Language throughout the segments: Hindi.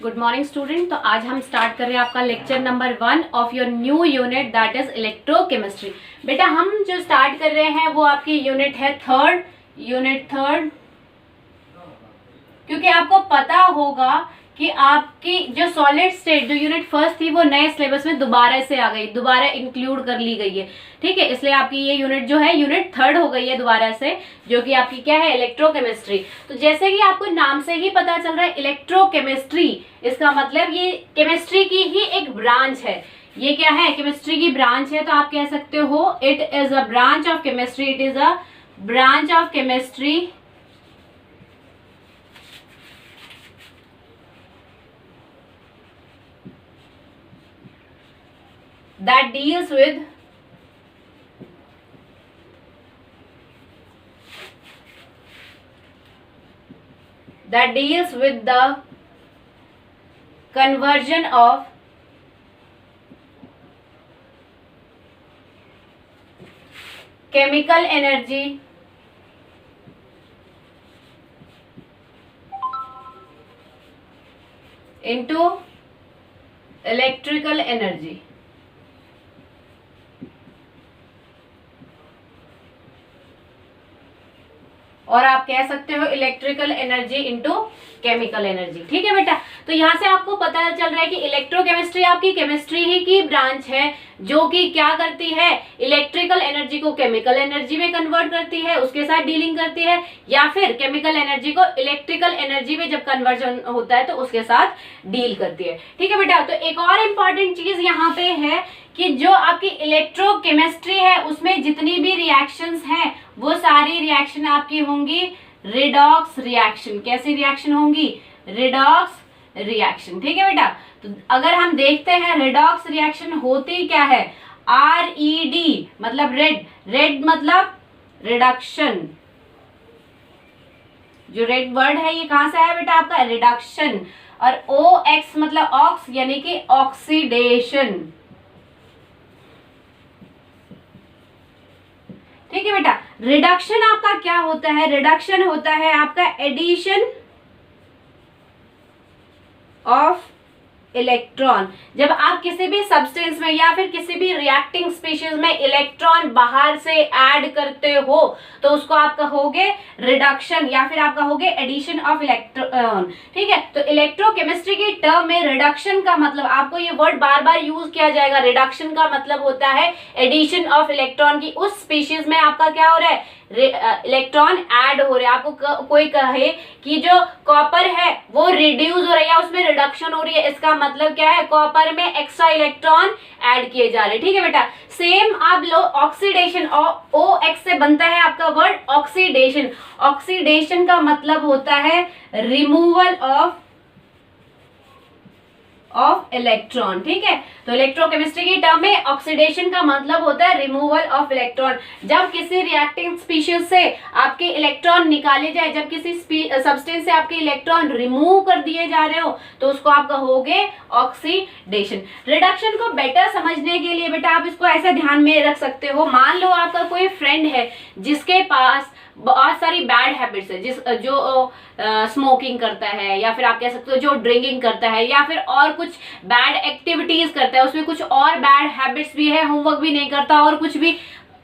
Good morning student. तो आज हम स्टार्ट कर रहे हैं आपका lecture number 1 of your new unit that is electrochemistry. बेटा हम जो स्टार्ट कर रहे हैं वो आपकी यूनिट है यूनिट थर्ड, क्योंकि आपको पता होगा कि आपकी जो सॉलिड स्टेट जो यूनिट फर्स्ट थी वो नए सिलेबस में दोबारा से आ गई, दोबारा इंक्लूड कर ली गई है। ठीक है, इसलिए आपकी ये यूनिट जो है यूनिट थर्ड हो गई है दोबारा से, जो कि आपकी क्या है, इलेक्ट्रोकेमिस्ट्री। तो जैसे कि आपको नाम से ही पता चल रहा है इलेक्ट्रोकेमिस्ट्री, इसका मतलब ये केमिस्ट्री की ही एक ब्रांच है। ये क्या है, केमिस्ट्री की ब्रांच है। तो आप कह सकते हो it is a branch of chemistry, it is a branch of chemistry that deals with the conversion of chemical energy into electrical energy। और आप कह सकते हो electrical energy into chemical energy. ठीक है बेटा, तो यहाँ से आपको पता चल रहा है कि इलेक्ट्रोकेमिस्ट्री आपकी केमिस्ट्री ही की ब्रांच है, जो कि क्या करती है, इलेक्ट्रिकल एनर्जी को केमिकल एनर्जी में कन्वर्ट करती है, उसके साथ डीलिंग करती है, या फिर केमिकल एनर्जी को इलेक्ट्रिकल एनर्जी में जब कन्वर्जन होता है तो उसके साथ डील करती है। ठीक है बेटा, तो एक और इम्पॉर्टेंट चीज यहाँ पे है कि जो आपकी इलेक्ट्रोकेमिस्ट्री है उसमें जितनी भी रिएक्शंस हैं वो सारी रिएक्शन आपकी होंगी रिडॉक्स रिएक्शन। कैसी रिएक्शन होंगी, रिडॉक्स रिएक्शन। ठीक है बेटा, तो अगर हम देखते हैं रिडॉक्स रिएक्शन होती क्या है, RED मतलब रेड मतलब रिडक्शन। जो रेड वर्ड है ये कहां से आया बेटा, आपका रिडक्शन। और OX मतलब ऑक्स यानी कि ऑक्सीडेशन। ठीक है बेटा, रिडक्शन आपका क्या होता है, रिडक्शन होता है आपका एडिशन ऑफ इलेक्ट्रॉन। जब आप किसी भी सब्सटेंस में या फिर किसी भी रिएक्टिंग स्पीशीज में इलेक्ट्रॉन बाहर से ऐड करते हो तो उसको आप कहोगे रिडक्शन या फिर आप कहोगे एडिशन ऑफ इलेक्ट्रॉन। ठीक है, तो इलेक्ट्रोकेमिस्ट्री की टर्म में रिडक्शन का मतलब, आपको ये वर्ड बार बार यूज किया जाएगा, रिडक्शन का मतलब होता है एडिशन ऑफ इलेक्ट्रॉन की उस स्पीशीज में आपका क्या हो रहा है, इलेक्ट्रॉन ऐड हो रहे हैं। आपको कोई कहे कि जो कॉपर है वो रिड्यूस हो रहा है या उसमें रिडक्शन हो रही है, इसका मतलब क्या है, कॉपर में एक्स्ट्रा इलेक्ट्रॉन ऐड किए जा रहे हैं। ठीक है बेटा, सेम आप लो ऑक्सीडेशन, OX से बनता है आपका वर्ड ऑक्सीडेशन। ऑक्सीडेशन का मतलब होता है रिमूवल ऑफ इलेक्ट्रॉन। ठीक है, तो इलेक्ट्रोकेमिस्ट्री की टर्म में ऑक्सीडेशन का मतलब होता है रिमूवल ऑफ इलेक्ट्रॉन। जब किसी रिएक्टिंग स्पीशीज से आपके इलेक्ट्रॉन निकाले जाए, जब किसी सब्सटेंस से आपके इलेक्ट्रॉन रिमूव कर दिए जा रहे हो तो उसको आप कहोगे ऑक्सीडेशन। रिडक्शन को बेटर समझने के लिए बेटा आप इसको ऐसे ध्यान में रख सकते हो, मान लो आपका कोई फ्रेंड है जिसके पास बहुत सारी बैड हैबिट्स है, जो स्मोकिंग करता है, या फिर आप कह सकते हो जो ड्रिंकिंग करता है, या फिर और कुछ बैड एक्टिविटीज करता है, उसमें कुछ और बैड हैबिट्स भी है, होमवर्क भी नहीं करता और कुछ भी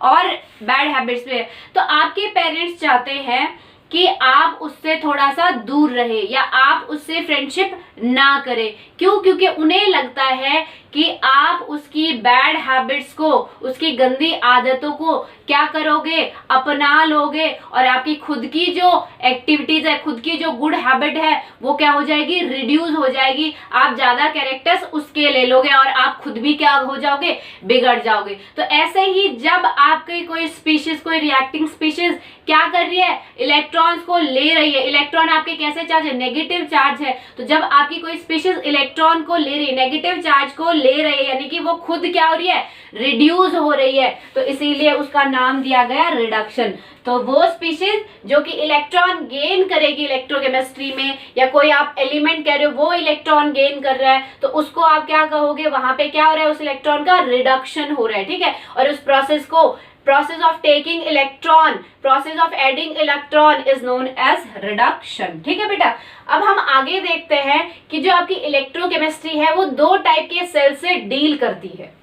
और बैड हैबिट्स भी है। तो आपके पेरेंट्स चाहते हैं कि आप उससे थोड़ा सा दूर रहे या आप उससे फ्रेंडशिप ना करें। क्यों? क्योंकि उन्हें लगता है कि आप उसकी बैड हैबिट्स को, उसकी गंदी आदतों को क्या करोगे, अपना लोगे, और आपकी खुद की जो एक्टिविटीज है, खुद की जो गुड हैबिट है वो क्या हो जाएगी, रिड्यूस हो जाएगी। आप ज्यादा कैरेक्टर्स उसके ले लोगे और आप खुद भी क्या हो जाओगे, बिगड़ जाओगे। तो ऐसे ही जब आपकी कोई स्पीशीज, कोई रिएक्टिंग स्पीशीज क्या कर रही है, इलेक्ट्रॉन्स को ले रही है। इलेक्ट्रॉन आपके कैसे चार्ज है, नेगेटिव चार्ज है। तो जब आपकी कोई स्पीशीज इलेक्ट्रॉन को ले रही है, नेगेटिव चार्ज को ले रही है, यानी कि वो खुद क्या हो रही है, रिड्यूस हो रही है, तो इसीलिए उसका नाम दिया गया रिडक्शन। तो वो स्पीशीज जो कि इलेक्ट्रॉन गेन करेगी इलेक्ट्रोकेमिस्ट्री में, या कोई आप एलिमेंट कह रहे हो वो इलेक्ट्रॉन गेन कर रहा है, तो उसको आप क्या कहोगे, वहां पे क्या हो रहा है, उस इलेक्ट्रॉन का रिडक्शन हो रहा है। ठीक है, और उस प्रोसेस को process of taking electron, process of adding electron is known as reduction। ठीक है बेटा, अब हम आगे देखते हैं कि जो आपकी इलेक्ट्रोकेमिस्ट्री है वो दो टाइप के सेल से डील करती है।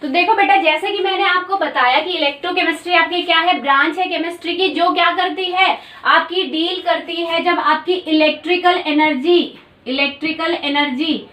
तो देखो बेटा, जैसे कि मैंने आपको बताया कि इलेक्ट्रोकेमिस्ट्री आपकी क्या है, ब्रांच है केमिस्ट्री की, जो क्या करती है, आपकी डील करती है जब आपकी इलेक्ट्रिकल एनर्जी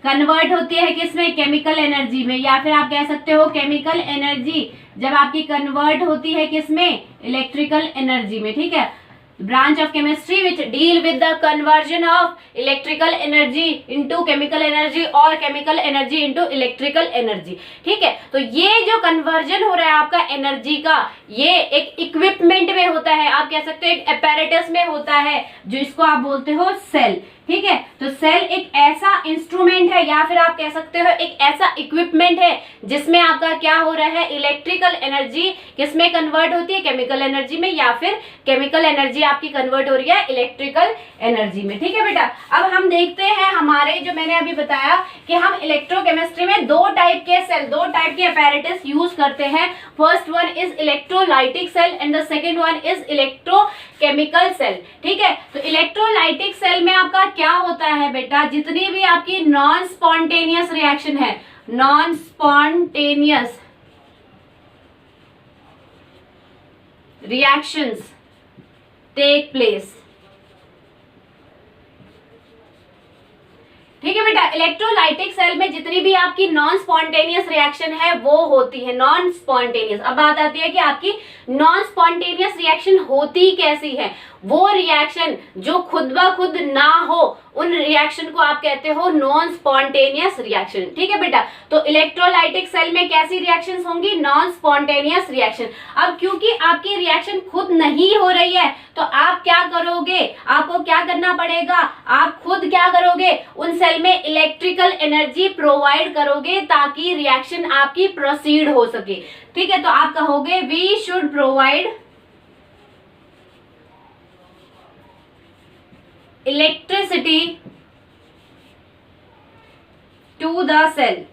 कन्वर्ट होती है किसमें, केमिकल एनर्जी में, या फिर आप कह सकते हो केमिकल एनर्जी जब आपकी कन्वर्ट होती है किसमें, इलेक्ट्रिकल एनर्जी में। ठीक है, branch of chemistry which deal with the conversion of electrical energy into chemical energy और chemical energy into electrical energy। ठीक है, तो ये जो कन्वर्जन हो रहा है आपका एनर्जी का, ये एक इक्विपमेंट में होता है, आप कह सकते हो एक apparatus में होता है, जो इसको आप बोलते हो सेल। ठीक है, तो सेल एक ऐसा इंस्ट्रूमेंट है या फिर आप कह सकते हो एक ऐसा इक्विपमेंट है जिसमें आपका क्या हो रहा है, इलेक्ट्रिकल एनर्जी किसमें कन्वर्ट होती है, केमिकल एनर्जी में, या फिर केमिकल एनर्जी आपकी कन्वर्ट हो रही है इलेक्ट्रिकल एनर्जी में। ठीक है बेटा, अब हम देखते हैं हमारे जो मैंने अभी बताया कि हम इलेक्ट्रोकेमिस्ट्री में दो टाइप के सेल, दो टाइप के apparatus यूज करते हैं। First one is electrolytic cell and the second one is electrochemical cell. ठीक है, तो इलेक्ट्रोलाइटिक सेल में आपका क्या होता है बेटा, जितनी भी आपकी नॉन स्पॉन्टेनियस रिएक्शन है, non spontaneous reactions take place. ठीक है बेटा, इलेक्ट्रोलाइटिक सेल में जितनी भी आपकी नॉन स्पॉन्टेनियस रिएक्शन है वो होती है नॉन स्पॉन्टेनियस। अब बात आती है कि आपकी नॉन स्पॉन्टेनियस रिएक्शन होती कैसी है, वो रिएक्शन जो खुद ब खुद ना हो, उन रिएक्शन को आप कहते हो नॉन स्पॉन्टेनियस रिएक्शन। ठीक है बेटा, तो इलेक्ट्रोलाइटिक सेल में कैसी रिएक्शंस होंगी, नॉन स्पॉन्टेनियस रिएक्शन। अब क्योंकि आपकी रिएक्शन खुद नहीं हो रही है तो आप क्या करोगे, आपको क्या करना पड़ेगा, आप खुद क्या करोगे, उन सेल में इलेक्ट्रिकल एनर्जी प्रोवाइड करोगे ताकि रिएक्शन आपकी प्रोसीड हो सके। ठीक है, तो आप कहोगे we should provide electricity to the cell.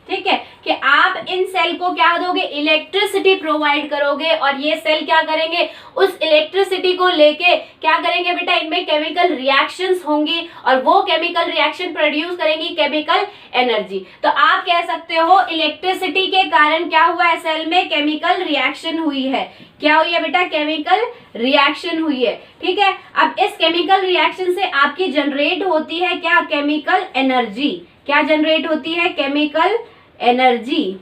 ठीक है, कि आप इन सेल को क्या दोगे, इलेक्ट्रिसिटी प्रोवाइड करोगे, और ये सेल क्या करेंगे, उस इलेक्ट्रिसिटी को लेके क्या करेंगे बेटा, इनमें केमिकल रिएक्शंस होंगी और वो केमिकल रिएक्शन प्रोड्यूस करेंगी केमिकल एनर्जी। तो आप कह सकते हो इलेक्ट्रिसिटी के कारण क्या हुआ है, सेल में केमिकल रिएक्शन हुई है। क्या हुई है बेटा, केमिकल रिएक्शन हुई है। ठीक है, अब इस केमिकल रिएक्शन से आपकी जनरेट होती है क्या, केमिकल एनर्जी। क्या जनरेट होती है, केमिकल एनर्जी।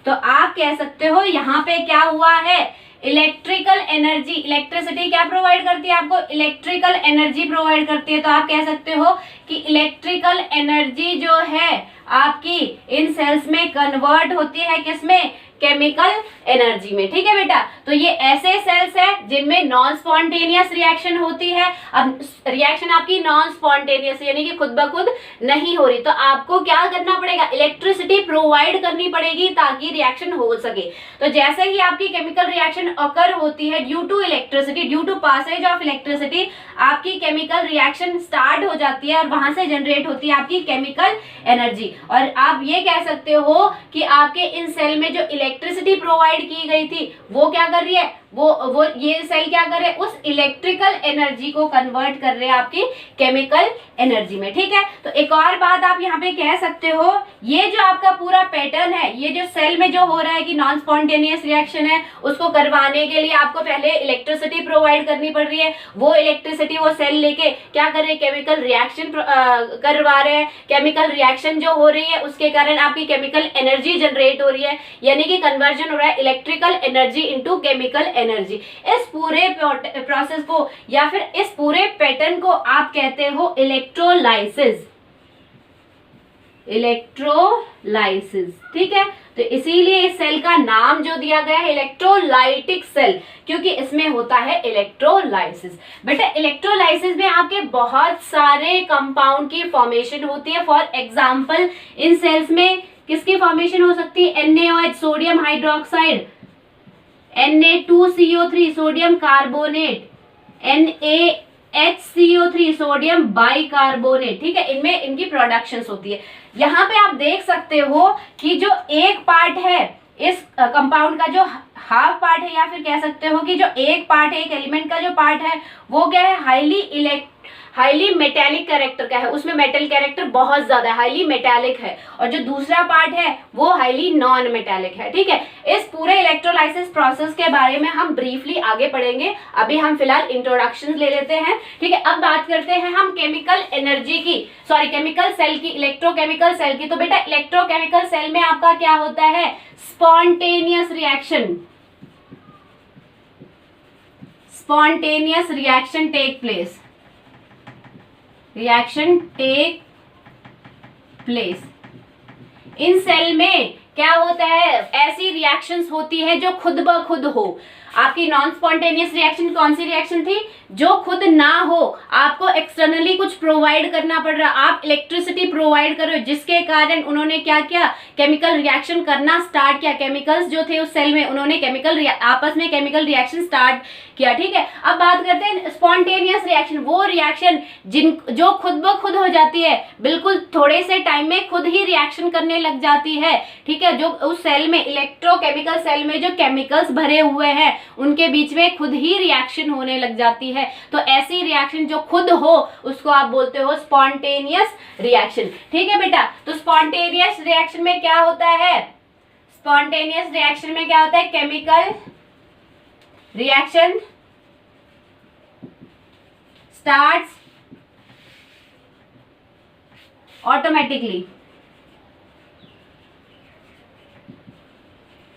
तो आप कह सकते हो यहाँ पे क्या हुआ है, इलेक्ट्रिकल एनर्जी, इलेक्ट्रिसिटी क्या प्रोवाइड करती है आपको, इलेक्ट्रिकल एनर्जी प्रोवाइड करती है। तो आप कह सकते हो कि इलेक्ट्रिकल एनर्जी जो है आपकी इन सेल्स में कन्वर्ट होती है किसमें, केमिकल एनर्जी में। ठीक है बेटा, तो ये ऐसे सेल्स है जिनमें नॉन स्पॉन्टेनियस रिएक्शन होती है। अब रिएक्शन आपकी नॉन स्पॉन्टेनियस यानी कि खुद ब खुद नहीं हो रही, तो आपको क्या करना पड़ेगा, इलेक्ट्रिसिटी प्रोवाइड करनी पड़ेगी ताकि रिएक्शन हो सके। तो जैसे ही आपकी केमिकल रिएक्शन अकर होती है due to electricity, due to passage of electricity, आपकी केमिकल रिएक्शन स्टार्ट हो जाती है और वहां से जनरेट होती है आपकी केमिकल एनर्जी। और आप ये कह सकते हो कि आपके इन सेल में जो इलेक्ट्रिसिटी प्रोवाइड की गई थी वो क्या कर रही है, वो ये सेल क्या कर रहे हैं, उस इलेक्ट्रिकल एनर्जी को कन्वर्ट कर रहे हैं आपकी केमिकल एनर्जी में। ठीक है, तो एक और बात आप यहाँ पे कह सकते हो, ये जो आपका पूरा पैटर्न है, ये जो सेल में जो हो रहा है कि नॉन स्पॉन्टेनियस रिएक्शन है, उसको करवाने के लिए आपको पहले इलेक्ट्रिसिटी प्रोवाइड करनी पड़ रही है। वो इलेक्ट्रिसिटी वो सेल लेके क्या कर रहे हैं, केमिकल रिएक्शन करवा रहे हैं। केमिकल रिएक्शन जो हो रही है उसके कारण आपकी केमिकल एनर्जी जनरेट हो रही है, यानी कि कन्वर्जन हो रहा है electrical energy into chemical energy. इस पूरे प्रोसेस को या फिर इस पूरे पैटर्न को आप कहते हो इलेक्ट्रोलाइसिस। इलेक्ट्रोलाइसिस, ठीक है, तो इसीलिए इस सेल का नाम जो दिया गया है इलेक्ट्रोलाइटिक सेल, क्योंकि इसमें होता है इलेक्ट्रोलाइसिस। बेटा इलेक्ट्रोलाइसिस में आपके बहुत सारे कंपाउंड की फॉर्मेशन होती है। फॉर एग्जांपल इन सेल्स में किसकी फॉर्मेशन हो सकती है, NaOH sodium hydroxide, Na2CO3 sodium carbonate, HCO3 sodium bicarbonate, ठीक है, इनमें इनकी प्रोडक्शन होती है। यहाँ पे आप देख सकते हो कि जो एक पार्ट है इस कंपाउंड का, जो हाफ पार्ट है, या फिर कह सकते हो कि जो एक पार्ट है, एक एलिमेंट का जो पार्ट है वो क्या है, हाईली मेटेलिक कैरेक्टर का है, उसमें मेटल कैरेक्टर बहुत ज्यादा है, हाईली मेटेलिक है। और जो दूसरा पार्ट है वो हाईली नॉन मेटेलिक है, ठीक है। इस पूरे इलेक्ट्रोलाइसिस प्रोसेस के बारे में हम ब्रीफली आगे पढ़ेंगे, अभी हम फिलहाल इंट्रोडक्शन ले लेते हैं, ठीक है। अब बात करते हैं हम केमिकल एनर्जी की, सॉरी केमिकल सेल की, इलेक्ट्रोकेमिकल सेल की। तो बेटा इलेक्ट्रोकेमिकल सेल में आपका क्या होता है, spontaneous reaction, spontaneous reaction take place, reaction take place. इन सेल में क्या होता है, ऐसी रिएक्शंस होती है जो खुद ब खुद हो। आपकी नॉन स्पॉन्टेनियस रिएक्शन कौन सी रिएक्शन थी, जो खुद ना हो, आपको एक्सटर्नली कुछ प्रोवाइड करना पड़ रहा, आप इलेक्ट्रिसिटी प्रोवाइड कर रहे हो, जिसके कारण उन्होंने क्या किया, केमिकल रिएक्शन करना स्टार्ट किया। केमिकल्स जो थे उस सेल में, उन्होंने आपस में केमिकल रिएक्शन स्टार्ट किया, ठीक है। अब बात करते हैं स्पॉन्टेनियस रिएक्शन, वो रिएक्शन जो खुद ब खुद हो जाती है, बिल्कुल थोड़े से टाइम में खुद ही रिएक्शन करने लग जाती है, ठीक है। जो उस सेल में, इलेक्ट्रोकेमिकल सेल में जो केमिकल्स भरे हुए हैं उनके बीच में खुद ही रिएक्शन होने लग जाती है। तो ऐसी रिएक्शन जो खुद हो उसको आप बोलते हो स्पॉन्टेनियस रिएक्शन, ठीक है बेटा। तो स्पॉन्टेनियस रिएक्शन में क्या होता है, स्पॉन्टेनियस रिएक्शन में क्या होता है, केमिकल रिएक्शन स्टार्ट्स ऑटोमेटिकली,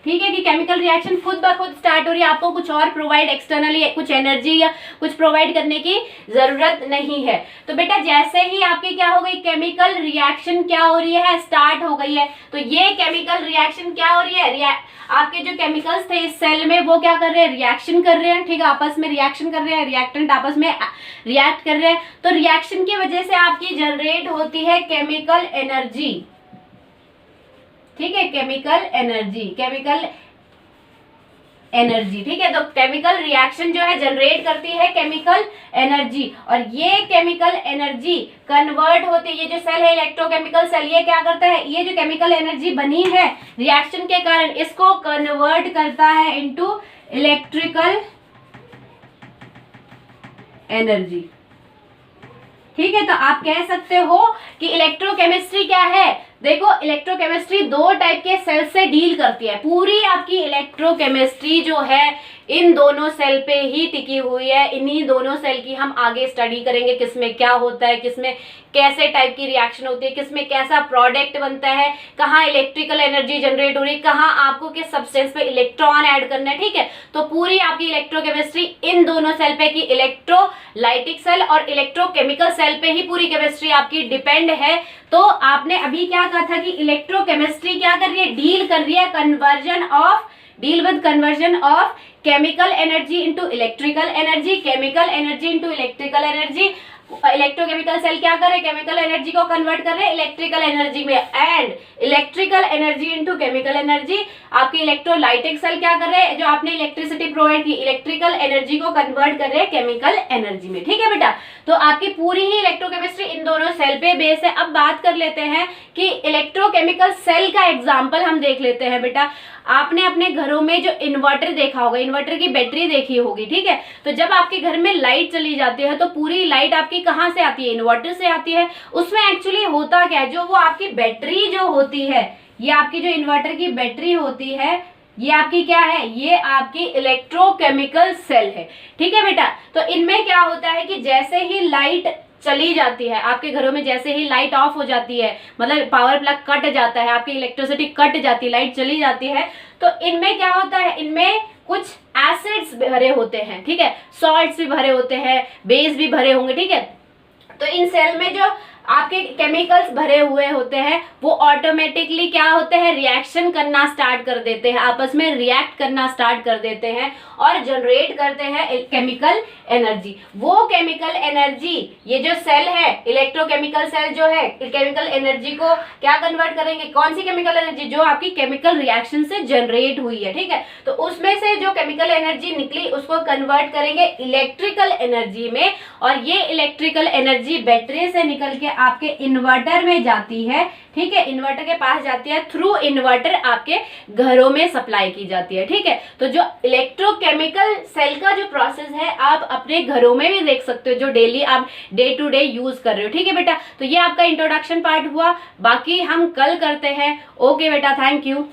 ठीक है, कि केमिकल रिएक्शन खुद ब खुद स्टार्ट हो रही है, आपको कुछ और प्रोवाइड एक्सटर्नली कुछ एनर्जी या कुछ प्रोवाइड करने की जरूरत नहीं है। तो बेटा जैसे ही आपकी क्या हो गई, केमिकल रिएक्शन क्या हो रही है, स्टार्ट हो गई है। तो ये केमिकल रिएक्शन क्या हो रही है, आपके जो केमिकल्स थे इस सेल में वो क्या कर रहे हैं, रिएक्शन कर रहे हैं, ठीक है, आपस में रिएक्शन कर रहे हैं, रिएक्टेंट आपस में रिएक्ट कर रहे हैं। तो रिएक्शन की वजह से आपकी जनरेट होती है केमिकल एनर्जी, ठीक है, केमिकल एनर्जी, ठीक है। तो केमिकल रिएक्शन जो है जनरेट करती है केमिकल एनर्जी, और ये केमिकल एनर्जी कन्वर्ट होती है, ये जो सेल है इलेक्ट्रोकेमिकल सेल, ये क्या करता है, ये जो केमिकल एनर्जी बनी है रिएक्शन के कारण, इसको कन्वर्ट करता है इनटू इलेक्ट्रिकल एनर्जी, ठीक है। तो आप कह सकते हो कि इलेक्ट्रोकेमिस्ट्री क्या है, देखो इलेक्ट्रोकेमिस्ट्री दो टाइप के सेल से डील करती है। पूरी आपकी इलेक्ट्रोकेमिस्ट्री जो है इन दोनों सेल पे ही टिकी हुई है, इन्हीं दोनों सेल की हम आगे स्टडी करेंगे, किसमें क्या होता है, किसमें कैसे टाइप की रिएक्शन होती है, किसमें कैसा प्रोडक्ट बनता है, कहाँ इलेक्ट्रिकल एनर्जी जनरेट हो रही है, कहाँ आपको किस सब्सटेंस पे इलेक्ट्रॉन ऐड करना है, ठीक है। तो पूरी आपकी इलेक्ट्रोकेमिस्ट्री इन दोनों सेल पे की, इलेक्ट्रोलाइटिक सेल और इलेक्ट्रोकेमिकल सेल पे ही पूरी केमिस्ट्री आपकी डिपेंड है। तो आपने अभी क्या कहा था कि इलेक्ट्रोकेमिस्ट्री क्या कर रही है, डील कर रही है deal with conversion of chemical energy into electrical energy, chemical energy into electrical energy. Electrochemical cell क्या कर रहे हैं, केमिकल एनर्जी को कन्वर्ट कर रहे हैं इलेक्ट्रिकल एनर्जी में, and electrical energy into chemical energy. आपकी इलेक्ट्रोलाइटिक सेल क्या कर रहे हैं, जो आपने इलेक्ट्रिसिटी प्रोवाइड की, इलेक्ट्रिकल एनर्जी को कन्वर्ट कर रहे हैं केमिकल एनर्जी में, ठीक है बेटा। तो आपकी पूरी ही इलेक्ट्रोकेमिस्ट्री इन दोनों सेल पे बेस है। अब बात कर लेते हैं कि इलेक्ट्रोकेमिकल सेल का एग्जाम्पल हम देख लेते हैं बेटा। आपने अपने घरों में जो इन्वर्टर देखा होगा, इन्वर्टर की बैटरी देखी होगी, ठीक है। तो जब आपके घर में लाइट चली जाती है तो पूरी लाइट आपकी कहाँ से आती है, इन्वर्टर से आती है। उसमें एक्चुअली होता क्या है, जो वो आपकी बैटरी जो होती है, ये आपकी जो इन्वर्टर की बैटरी होती है, ये आपकी क्या है, ये आपकी इलेक्ट्रोकेमिकल सेल है, ठीक है बेटा। तो इनमें क्या होता है कि जैसे ही लाइट चली जाती है आपके घरों में, जैसे ही लाइट ऑफ हो जाती है, मतलब पावर प्लग कट जाता है, आपकी इलेक्ट्रिसिटी कट जाती है, लाइट चली जाती है, तो इनमें क्या होता है, इनमें कुछ एसिड्स भरे होते हैं, ठीक है, सॉल्ट्स भी भरे होते हैं, बेस भी भरे होंगे, ठीक है। तो इन सेल में जो आपके केमिकल्स भरे हुए होते हैं वो ऑटोमेटिकली क्या होते हैं, रिएक्शन करना स्टार्ट कर देते हैं, आपस में रिएक्ट करना स्टार्ट कर देते हैं और जनरेट करते हैं केमिकल एनर्जी। वो केमिकल एनर्जी ये जो सेल है, इलेक्ट्रोकेमिकल सेल जो है, केमिकल एनर्जी को क्या कन्वर्ट करेंगे, कौन सी केमिकल एनर्जी, जो आपकी केमिकल रिएक्शन से जनरेट हुई है, ठीक है। तो उसमें से जो केमिकल एनर्जी निकली उसको कन्वर्ट करेंगे इलेक्ट्रिकल एनर्जी में, और ये इलेक्ट्रिकल एनर्जी बैटरी से निकल के आपके इन्वर्टर में जाती है, ठीक है, इन्वर्टर के पास जाती है, थ्रू इन्वर्टर आपके घरों में सप्लाई की जाती है, ठीक है। तो जो इलेक्ट्रोकेमिकल सेल का जो प्रोसेस है आप अपने घरों में भी देख सकते हो, जो डेली आप डे टू डे यूज कर रहे हो, ठीक है बेटा। तो ये आपका इंट्रोडक्शन पार्ट हुआ, बाकी हम कल करते हैं। ओके बेटा, थैंक यू।